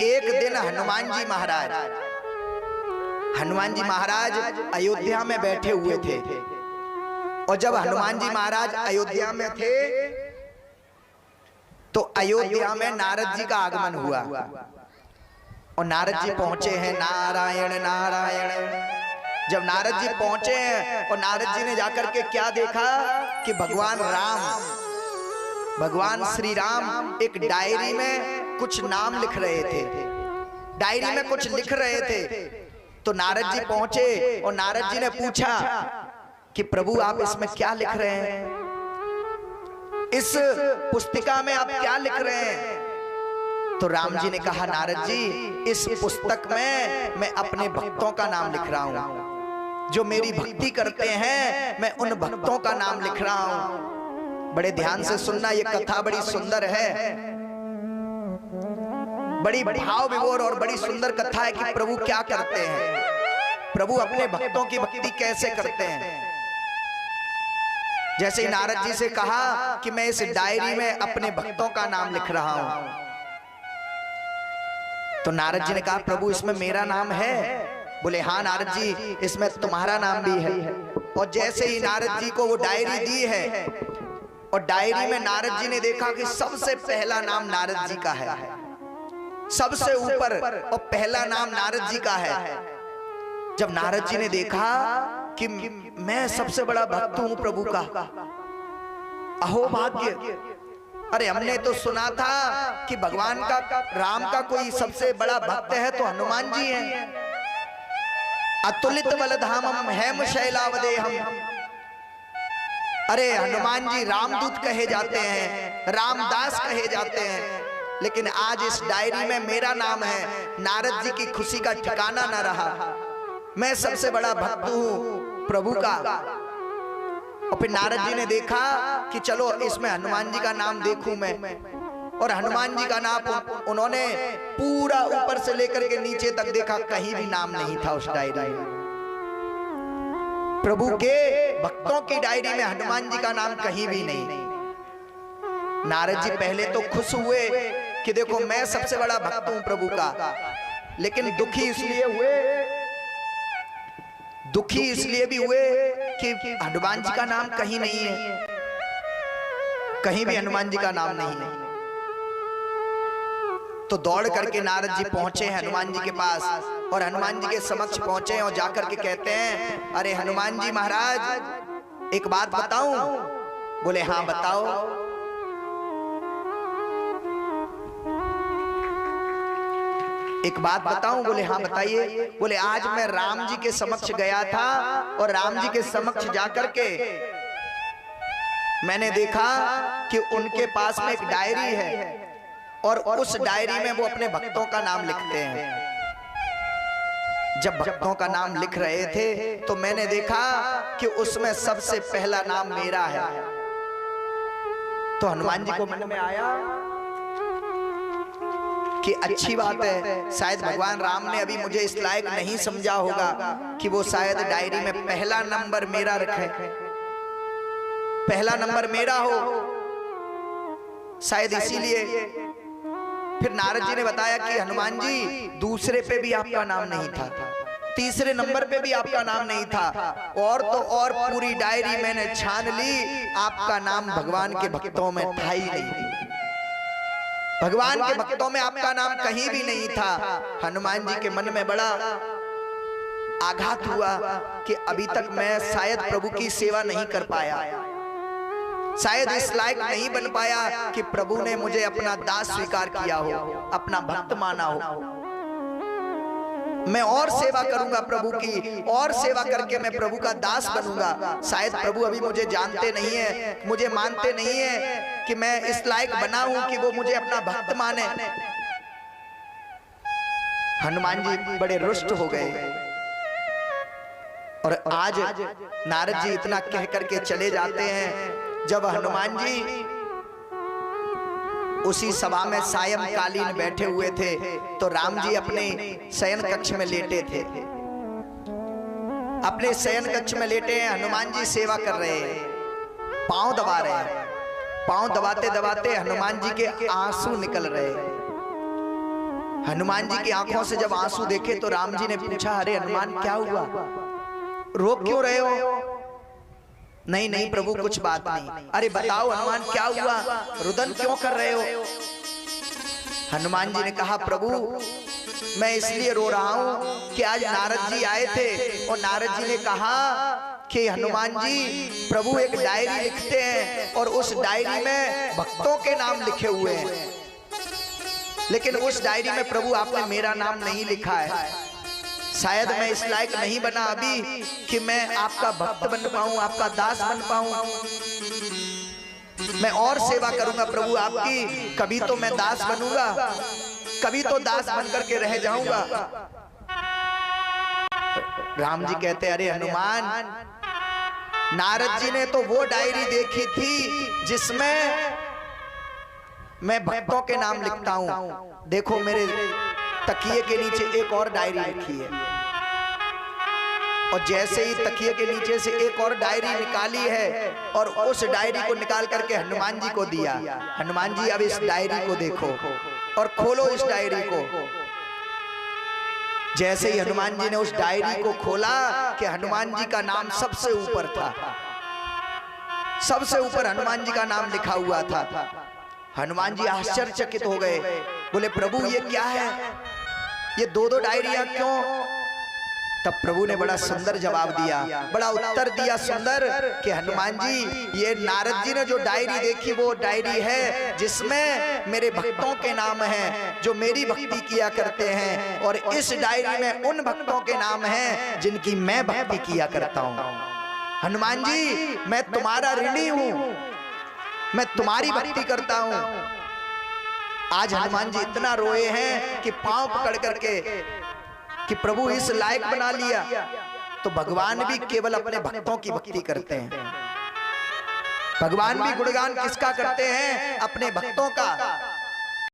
एक दिन हनुमान जी महाराज अयोध्या में बैठे हुए थे। और जब हनुमान जी महाराज अयोध्या में थे तो अयोध्या में नारद जी का आगमन हुआ। और नारद जी पहुंचे हैं, नारायण नारायण। जब नारद जी पहुंचे हैं और नारद जी ने जाकर के क्या देखा कि भगवान श्री राम एक डायरी में कुछ नाम लिख रहे थे, डायरी में कुछ लिख रहे थे। तो नारद जी पहुंचे और नारद जी ने पूछा कि प्रभु आप इसमें क्या लिख रहे हैं, इस पुस्तिका में आप क्या लिख रहे हैं? तो राम जी ने कहा नारद जी इस पुस्तक में मैं अपने भक्तों का नाम लिख रहा हूं, जो मेरी भक्ति करते हैं मैं उन भक्तों का नाम लिख रहा हूं। बड़े ध्यान से सुनना, ये कथा बड़ी सुंदर है, बड़ी भाव विभोर और बड़ी सुंदर कथा है कि प्रभु क्या करते हैं, प्रभु अपने भक्तों की भक्ति कैसे करते हैं। जैसे नारद जी से कहा कि मैं इस डायरी में अपने भक्तों का नाम लिख रहा हूं, तो नारद जी ने कहा प्रभु इसमें मेरा नाम है? बोले हाँ नारद जी इसमें तुम्हारा नाम भी है। और जैसे ही नारद जी को वो डायरी दी है और डायरी में नारद जी ने देखा कि सबसे पहला नाम नारद जी का है, सबसे ऊपर और पहला नाम नारद जी का है। जब नारद जी ने देखा कि मैं सबसे बड़ा भक्त हूं प्रभु का, अहो भाग्य, अरे हमने तो सुना था कि भगवान का राम का कोई सबसे बड़ा भक्त है तो हनुमान जी हैं। अतुलित बलधामम हेम शैलावदेहम, अरे हनुमान जी रामदूत कहे जाते हैं, रामदास कहे जाते हैं, लेकिन आज इस डायरी में मेरा नाम है। नारद जी की खुशी का ठिकाना न रहा, मैं सबसे बड़ा भक्त हूं प्रभु का। और फिर नारद जी ने देखा कि चलो इसमें हनुमान जी का नाम देखूं मैं, और हनुमान जी का नाम उन्होंने पूरा ऊपर से लेकर के नीचे तक देखा, कहीं भी नाम नहीं था उस डायरी में। प्रभु के भक्तों की डायरी में हनुमान जी का नाम कहीं भी नहीं। नारद जी पहले तो खुश हुए कि देखो मैं सबसे बड़ा भक्त हूं प्रभु का, लेकिन दुखी इसलिए भी हुए कि हनुमान जी का नाम कहीं नहीं है, कहीं भी हनुमान जी का नाम नहीं है। तो दौड़ करके नारद जी पहुंचे हनुमान जी के पास, और हनुमान जी के समक्ष पहुंचे और जाकर के कहते हैं अरे हनुमान जी महाराज एक बात बताऊं? बोले हाँ बताओ। एक बात बताऊं? बोले हाँ बताइए। बोले आज मैं राम जी के समक्ष गया था और राम जी के समक्ष जाकर के मैंने देखा कि उनके पास में एक डायरी है और उस डायरी में वो अपने भक्तों का नाम लिखते हैं। जब भक्तों का नाम लिख रहे थे तो मैंने देखा कि उसमें सबसे पहला नाम मेरा है। तो हनुमान जी को मन में आया कि अच्छी बात है, शायद भगवान राम ने अभी मुझे इस लायक नहीं समझा होगा कि वो शायद डायरी में पहला नंबर मेरा रखे, पहला नंबर मेरा हो, शायद इसीलिए। फिर नारद जी ने बताया कि हनुमान जी दूसरे पे भी आपका नाम नहीं था, तीसरे नंबर पे भी आपका नाम नहीं था, और तो और पूरी डायरी मैंने छान ली, आपका नाम भगवान के भक्तों में था ही नहीं, भगवान के भक्तों में आपका नाम कहीं भी नहीं था। हनुमान जी के मन में बड़ा आघात हुआ कि अभी तक मैं शायद प्रभु की सेवा नहीं कर पाया, शायद इस लायक नहीं बन पाया कि प्रभु ने मुझे अपना दास स्वीकार किया हो, अपना भक्त माना हो। मैं और सेवा करूंगा प्रभु की, और सेवा करके मैं प्रभु का दास बनूंगा। शायद प्रभु अभी मुझे जानते नहीं है, मुझे मानते नहीं है कि मैं इस लायक बना हूं कि वो मुझे अपना भक्त माने। हनुमान जी बड़े रुष्ट हो गए और आज नारद जी इतना कह करके चले जाते हैं। जब हनुमान जी उसी सभा में सायंकालीन बैठे हुए थे तो राम जी अपने शयन कक्ष में लेटे थे, अपने शयन कक्ष में लेटे हैं। हनुमान जी सेवा कर रहे हैं, पांव दबा रहे हैं, पांव दबाते दबाते हनुमान जी के आंसू निकल रहे हैं। हनुमान जी की आंखों से जब आंसू देखे तो राम जी ने पूछा, अरे हनुमान क्या हुआ, रो क्यों रहे हो? नहीं नहीं प्रभु कुछ बात नहीं। अरे बताओ हनुमान क्या हुआ, रुदन क्यों कर रहे हो? हनुमान जी ने कहा, प्रभु मैं इसलिए रो रहा हूं कि आज नारद जी आए थे और नारद जी ने कहा कि हनुमान जी प्रभु एक डायरी लिखते हैं और उस डायरी में भक्तों के नाम लिखे हुए हैं, लेकिन उस डायरी में प्रभु आपने मेरा नाम नहीं लिखा है। शायद मैं इस लायक नहीं बना अभी कि मैं आपका भक्त बन पाऊं, आपका दास बन पाऊं। मैं और सेवा करूंगा प्रभु आपकी, कभी तो मैं दास बनूंगा, कभी तो दास बन करके रह जाऊंगा। राम जी कहते, अरे हनुमान, नारद जी ने तो वो डायरी देखी थी जिसमें मैं भक्तों के नाम लिखता हूं। देखो मेरे तकिए के नीचे एक और डायरी लिखी है, और जैसे ही तकिए के नीचे से एक और डायरी निकाली है और उस डायरी को निकाल करके हनुमान जी को दिया। हनुमान जी अब इस डायरी को देखो और खोलो इस डायरी को। जैसे ही हनुमान जी ने उस डायरी को खोला कि हनुमान जी का नाम सबसे ऊपर था, सबसे ऊपर हनुमान जी का नाम लिखा हुआ था। हनुमान जी आश्चर्यचकित हो गए, बोले प्रभु ये क्या है, ये दो दो डायरियां क्यों? तब प्रभु ने बड़ा सुंदर जवाब दिया, बड़ा उत्तर दिया सुंदर कि हनुमान जी ये नारद जी ने जो डायरी देखी वो डायरी है जिसमें मेरे भक्तों के नाम हैं जो मेरी भक्ति किया करते हैं, और इस डायरी में उन भक्तों के नाम हैं जिनकी मैं भक्ति किया करता हूं। हनुमान जी मैं तुम्हारा ऋणी हूं, मैं तुम्हारी भक्ति करता हूं। आज हनुमान जी इतना रोए हैं कि पांव पकड़ करके कि प्रभु इस लायक बना लिया। तो भगवान भी केवल अपने भक्तों की भक्ति करते हैं। भगवान भी गुणगान किसका करते हैं? अपने भक्तों का।